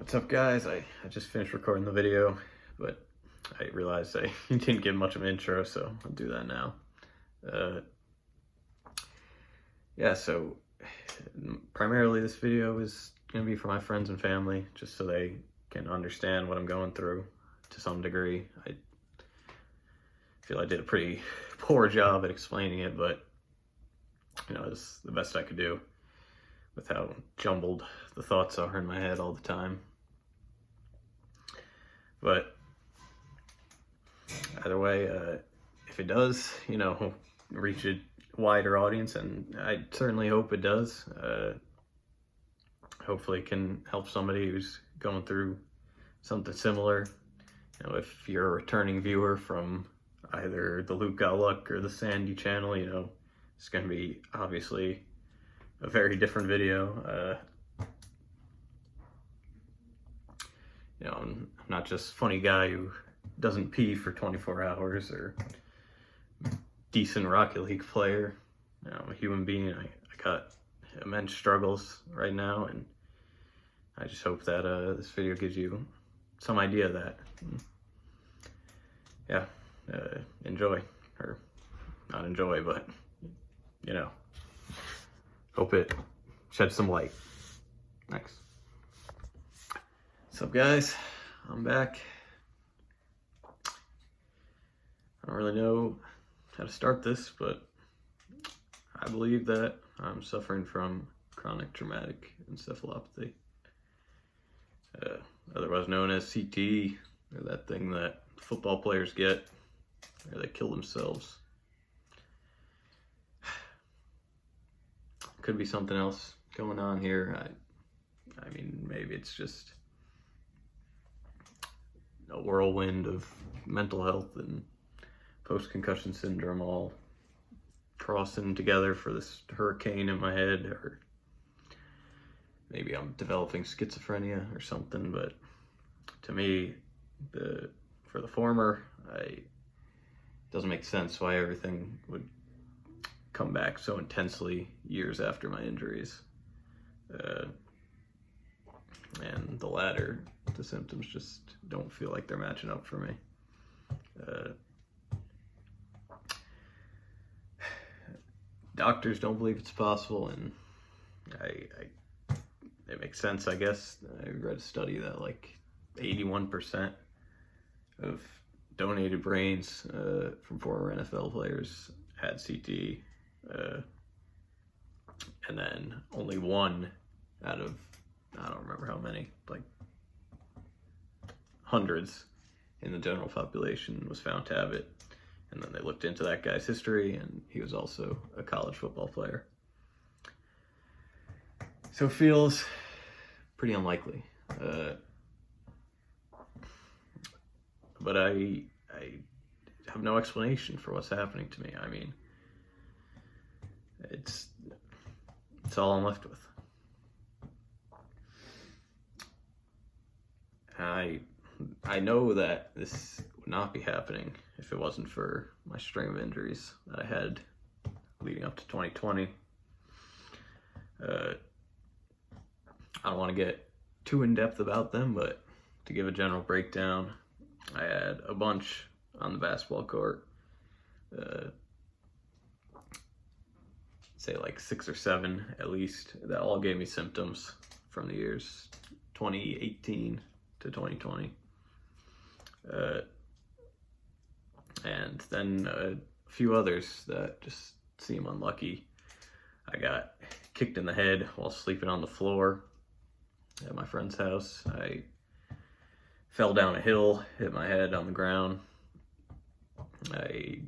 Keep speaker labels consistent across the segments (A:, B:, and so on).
A: What's up, guys? I just finished recording the video, but I realized I didn't give much of an intro, so I'll do that now. Yeah, so primarily this video is going to be for my friends and family, just so they can understand what I'm going through to some degree. I feel I did a pretty poor job at explaining it, but it's the best I could do with how jumbled the thoughts are in my head all the time. But either way, if it does, reach a wider audience, and I certainly hope it does, hopefully it can help somebody who's going through something similar. If you're a returning viewer from either the Luke Got Luck or the Sandy channel, it's going to be obviously a very different video. I'm not just a funny guy who doesn't pee for 24 hours or decent Rocket League player. I'm a human being. I got immense struggles right now, and I just hope that this video gives you some idea of that. Yeah, enjoy, or not enjoy, but hope it sheds some light. Thanks. What's up, guys? I'm back. I don't really know how to start this, but I believe that I'm suffering from chronic traumatic encephalopathy, otherwise known as CTE, or that thing that football players get, or they kill themselves. Could be something else going on here. I mean, maybe it's just a whirlwind of mental health and post-concussion syndrome all crossing together for this hurricane in my head, or maybe I'm developing schizophrenia or something. But to me, for the former, it doesn't make sense why everything would come back so intensely years after my injuries. And the latter, the symptoms just don't feel like they're matching up for me. Doctors don't believe it's possible, and it makes sense, I guess. I read a study that like 81% of donated brains from former NFL players had CTE, and then only one out of, I don't remember how many, like hundreds in the general population, was found to have it. And then they looked into that guy's history, and he was also a college football player. So it feels pretty unlikely. But I have no explanation for what's happening to me. I mean, it's all I'm left with. I know that this would not be happening if it wasn't for my string of injuries that I had leading up to 2020. I don't want to get too in-depth about them, but to give a general breakdown, I had a bunch on the basketball court. Say like 6 or 7 at least, that all gave me symptoms from the years 2018 to 2020. And then a few others that just seem unlucky. I got kicked in the head while sleeping on the floor at my friend's house. I fell down a hill, hit my head on the ground. I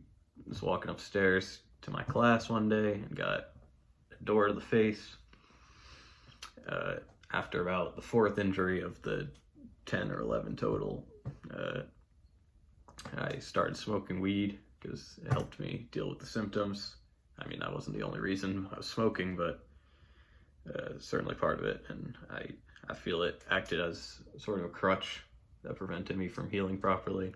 A: was walking upstairs to my class one day and got a door to the face. After about the 4th injury of the 10 or 11 total, I started smoking weed because it helped me deal with the symptoms. I mean, that wasn't the only reason I was smoking, but certainly part of it. And I feel it acted as sort of a crutch that prevented me from healing properly.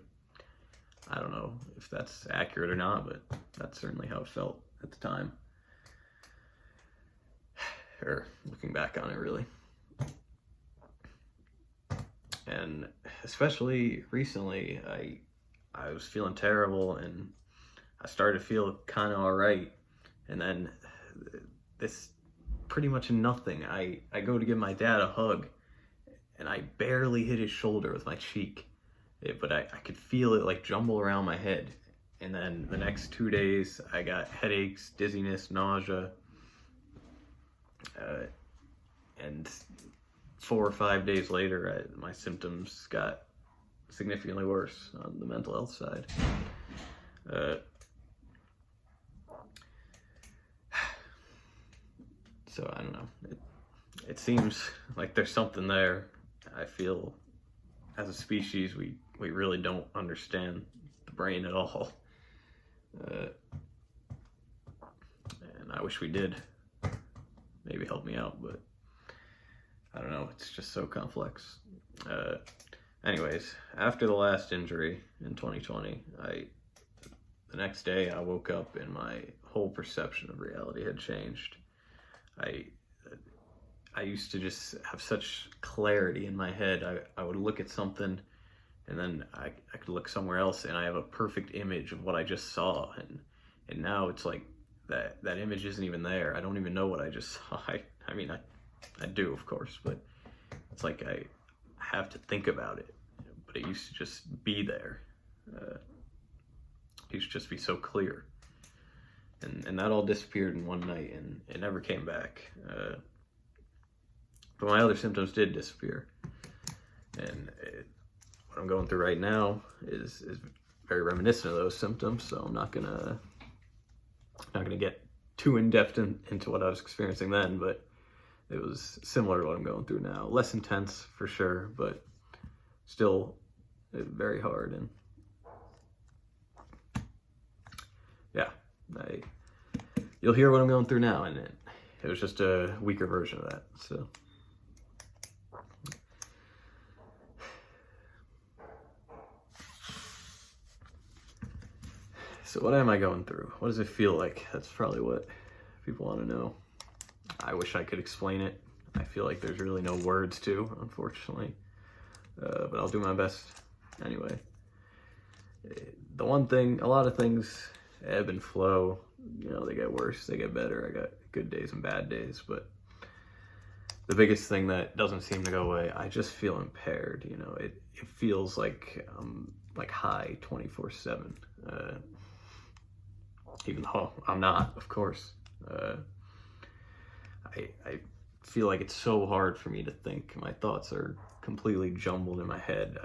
A: I don't know if that's accurate or not, but that's certainly how it felt at the time. Or looking back on it, really. especially recently, I was feeling terrible, and I started to feel kind of all right, and then this pretty much nothing. I go to give my dad a hug, and I barely hit his shoulder with my cheek, but I could feel it like jumble around my head. And then the next 2 days, I got headaches, dizziness, nausea, and 4 or 5 days later, my symptoms got significantly worse on the mental health side. So I don't know. It seems like there's something there. I feel as a species, we really don't understand the brain at all. And I wish we did. Maybe help me out, but I don't know. It's just so complex. Anyways, after the last injury in 2020, the next day I woke up and my whole perception of reality had changed. I used to just have such clarity in my head. I would look at something, and then I could look somewhere else, and I have a perfect image of what I just saw. And now it's like that image isn't even there. I don't even know what I just saw. I mean, I do, of course, but it's like I have to think about it. But it used to just be there. It used to just be so clear. And that all disappeared in one night, and it never came back. But my other symptoms did disappear. And what I'm going through right now is very reminiscent of those symptoms, so I'm not gonna get too in-depth into what I was experiencing then, but it was similar to what I'm going through now. Less intense, for sure, but still very hard. And yeah, you'll hear what I'm going through now, and it was just a weaker version of that. So what am I going through? What does it feel like? That's probably what people want to know. I wish I could explain it. I feel like there's really no words to, unfortunately. But I'll do my best anyway. The one thing, a lot of things ebb and flow. You know, they get worse, they get better. I got good days and bad days, but the biggest thing that doesn't seem to go away, I just feel impaired. You know, it feels like like high 24/7. Even though I'm not, of course. I feel like it's so hard for me to think. My thoughts are completely jumbled in my head.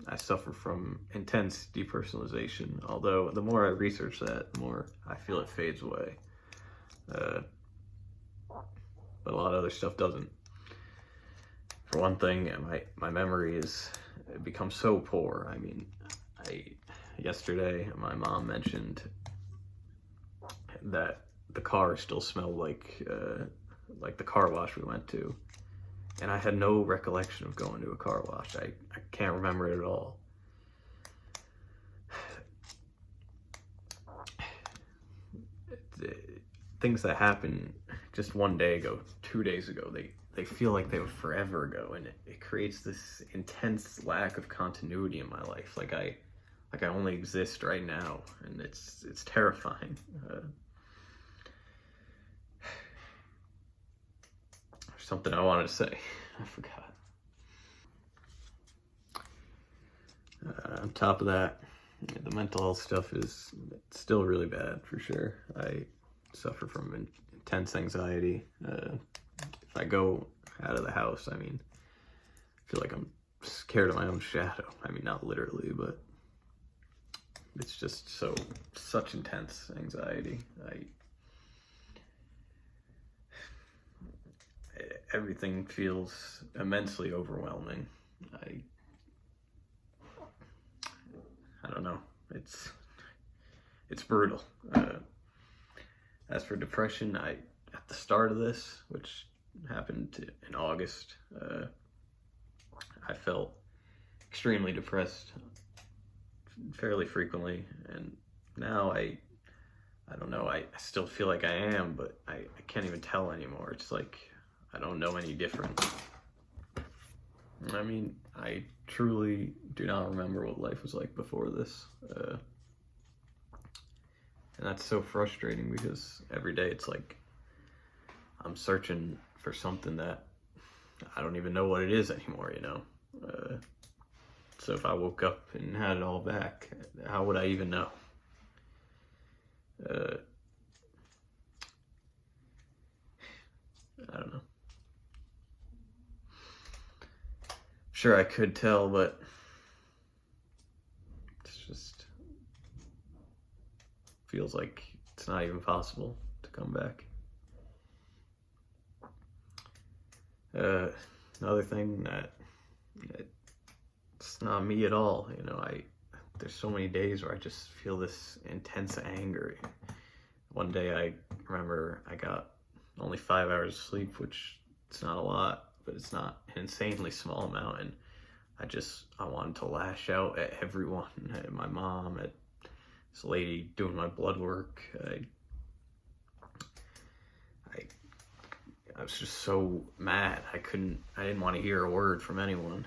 A: I suffer from intense depersonalization, although the more I research that, the more I feel it fades away. But a lot of other stuff doesn't. For one thing, my memory is becomes so poor. I mean, yesterday my mom mentioned that the car still smelled like the car wash we went to, and I had no recollection of going to a car wash. I can't remember it at all. Things that happened just one day ago, 2 days ago, they feel like they were forever ago, and it creates this intense lack of continuity in my life. Like I only exist right now, and it's terrifying. There's something I wanted to say. I forgot. On top of that, the mental health stuff is still really bad, for sure. I suffer from intense anxiety. If I go out of the house, I mean, I feel like I'm scared of my own shadow. I mean, not literally, but it's just such intense anxiety. Everything feels immensely overwhelming. I don't know. It's brutal. As for depression, at the start of this, which happened in August, I felt extremely depressed fairly frequently, and now I don't know. I still feel like I am, but I can't even tell anymore. It's like I don't know any different. I mean, I truly do not remember what life was like before this. And that's so frustrating because every day it's like I'm searching for something that I don't even know what it is anymore, you know? So if I woke up and had it all back, how would I even know? I don't know. Sure, I could tell, but it's just feels like it's not even possible to come back. Another thing that it's not me at all, you know. There's so many days where I just feel this intense anger. One day I remember I got only 5 hours of sleep, which it's not a lot, but it's not an insanely small amount, and I wanted to lash out at everyone, at my mom, at this lady doing my blood work. I was just so mad. I didn't want to hear a word from anyone.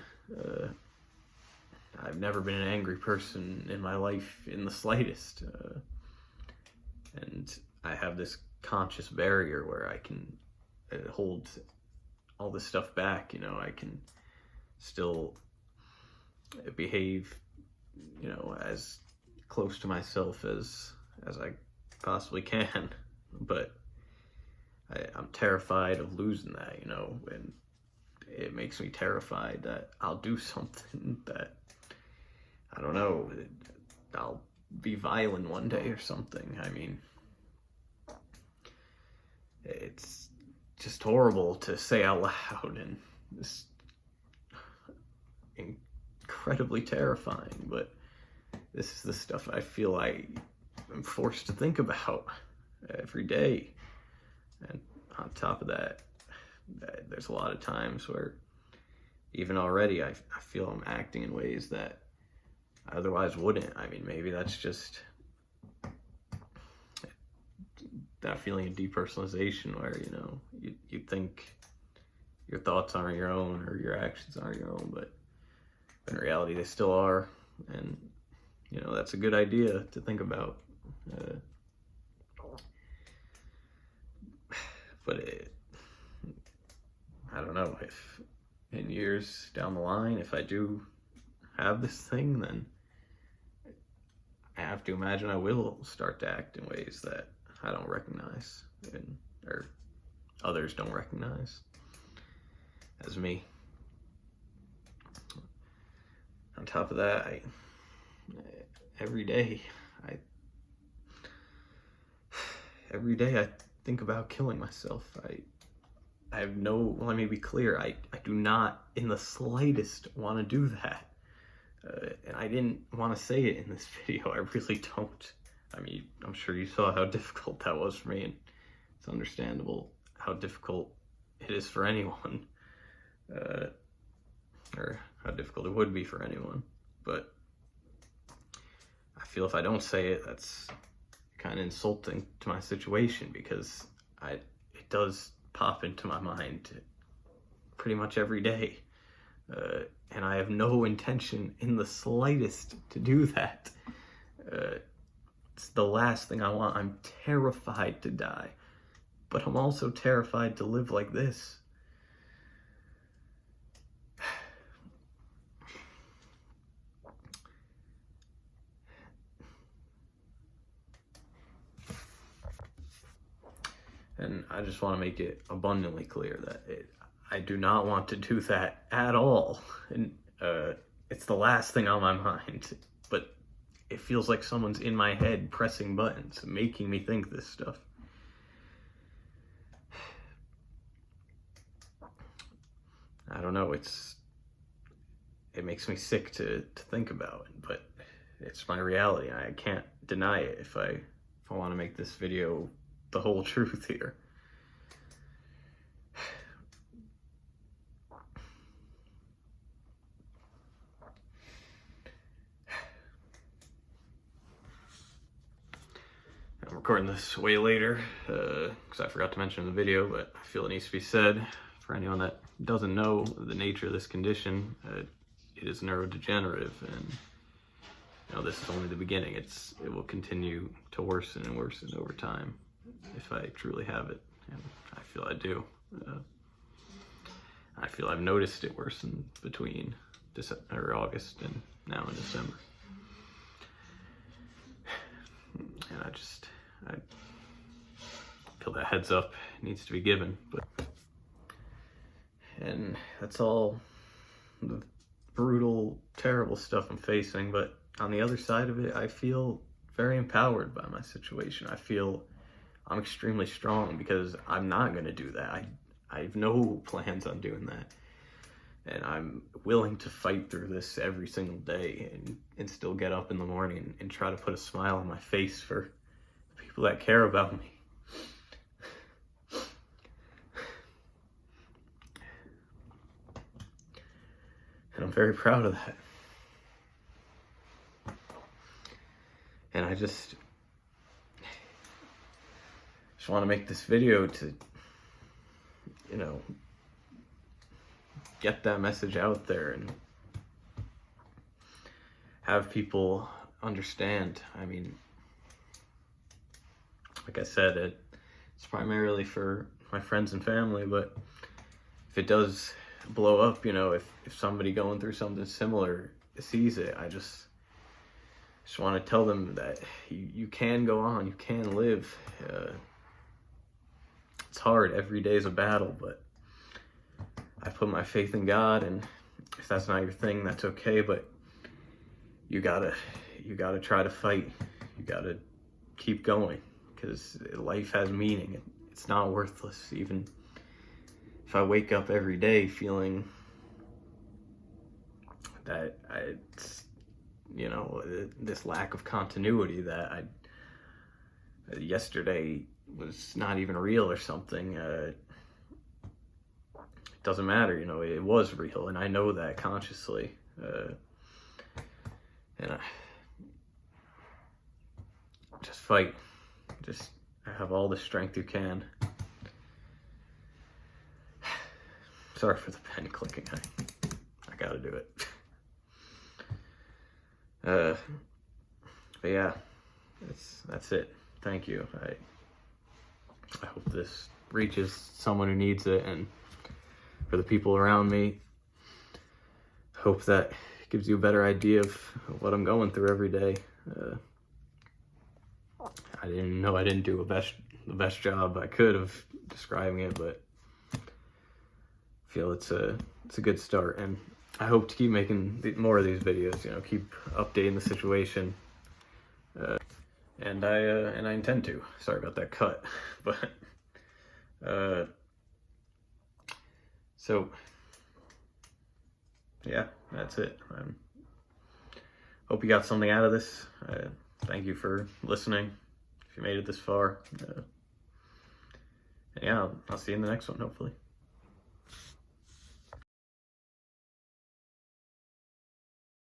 A: I've never been an angry person in my life in the slightest. And I have this conscious barrier where I can hold all this stuff back, you know. I can still behave, you know, as close to myself as I possibly can, but I'm terrified of losing that, you know, and it makes me terrified that I'll do something that, I don't know, I'll be violent one day or something. I mean, it's just horrible to say out loud, and it's incredibly terrifying, but this is the stuff I feel I am forced to think about every day. And on top of that, there's a lot of times where even already I feel I'm acting in ways that I otherwise wouldn't. I mean, maybe that's just that feeling of depersonalization where, you know, you think your thoughts aren't your own or your actions aren't your own, but in reality they still are. And, you know, that's a good idea to think about. But I don't know, if in years down the line, if I do have this thing, then I have to imagine I will start to act in ways that I don't recognize, or others don't recognize as me. On top of that, every day I think about killing myself. I have no, let me be clear, I do not in the slightest want to do that. And I didn't want to say it in this video. I really don't. I mean, I'm sure you saw how difficult that was for me, and it's understandable how difficult it is for anyone, or how difficult it would be for anyone. But I feel if I don't say it, that's kind of insulting to my situation, because it does pop into my mind pretty much every day. And I have no intention in the slightest to do that. It's the last thing I want. I'm terrified to die, but I'm also terrified to live like this. And I just want to make it abundantly clear that I do not want to do that at all. And it's the last thing on my mind. But it feels like someone's in my head pressing buttons, making me think this stuff. I don't know, it makes me sick to think about, but it's my reality. I can't deny it if I want to make this video the whole truth here. I'm recording this way later because I forgot to mention in the video, but I feel it needs to be said for anyone that doesn't know the nature of this condition, it is neurodegenerative, and this is only the beginning. It will continue to worsen and worsen over time if I truly have it, and I feel I do. I feel I've noticed it worsen between August and now in December, and I feel that heads up needs to be given. And that's all the brutal, terrible stuff I'm facing, but on the other side of it, I feel very empowered by my situation. I feel I'm extremely strong because I'm not going to do that. I have no plans on doing that. And I'm willing to fight through this every single day and still get up in the morning and try to put a smile on my face for the people that care about me. And I'm very proud of that. And I just want to make this video to, get that message out there and have people understand. I mean, like I said, it's primarily for my friends and family, but if it does blow up, if somebody going through something similar sees it, I just want to tell them that you can go on, you can live. It's hard, every day is a battle, but I put my faith in God, and if that's not your thing, that's okay, but you gotta try to fight. You gotta keep going, because life has meaning. It's not worthless. Even if I wake up every day feeling that this lack of continuity, that yesterday was not even real or something, it doesn't matter. It was real, and I know that consciously, and I just fight. Just have all the strength you can. Sorry for the pen clicking. I gotta do it. But yeah, that's it. Thank you. I hope this reaches someone who needs it, and for the people around me, hope that gives you a better idea of what I'm going through every day. I didn't do the best job I could of describing it, but I feel it's a good start, and I hope to keep making more of these videos. Keep updating the situation, and I intend to. Sorry about that cut, but so yeah, that's it. Hope you got something out of this. Thank you for listening, if you made it this far. And yeah, I'll see you in the next one, hopefully.